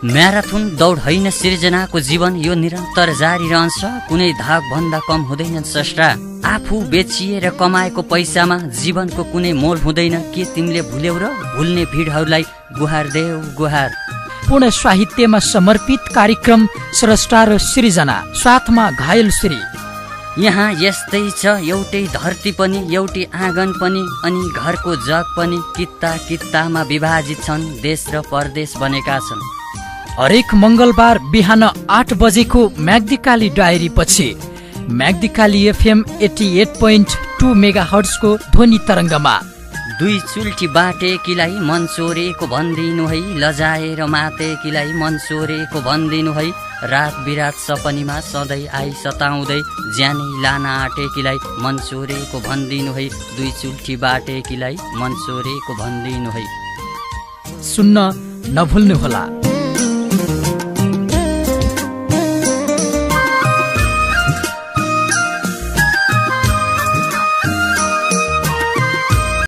Marathon दौड होइन सिर्जनाको जीवन, यो निरन्तर जारी रहन्छ, कुनै धाग भन्दा कम हुँदैन स्रष्टा। आफू बेचिएर कमाएको पैसामा जीवनको कुनै मोल हुँदैन, के तिमीले भुल्यौ र भुल्ने भिडहरूलाई गुहार देऊ गुहार। पूर्ण साहित्यमा समर्पित कार्यक्रम स्रष्टा र सृजना, साथमा घायल श्री। यहाँ यस्तै छ, एउटै धरती पनि एउटै आँगन पनि, अनि घरको जग पनि कित्ता कित्तामा विभाजित छन्, देश र परदेश बनेका छन्। हरेक मंगलबार बिहान 8 बजेको म्याग्दीकाली डायरी पछि म्याग्दीकाली FM 88.2 मेगाहर्ट्ज को ध्वनि तरङ्गमा दुई चुल्ठी बाटेकीलाई मन चोरेको भनिदिनु है, लजाएर मातेकीलाई मन चोरेको भनिदिनु है, रात बिरात सपनीमा सधैँ आई सताउँदै ज्यानै लान आँटेकीलाई मन चोरेको भनिदिनु है, दुई चुल्ठी बाटेकीलाई मन चोरेको भनिदिनु है। सुन्न नभुल्नुहोला।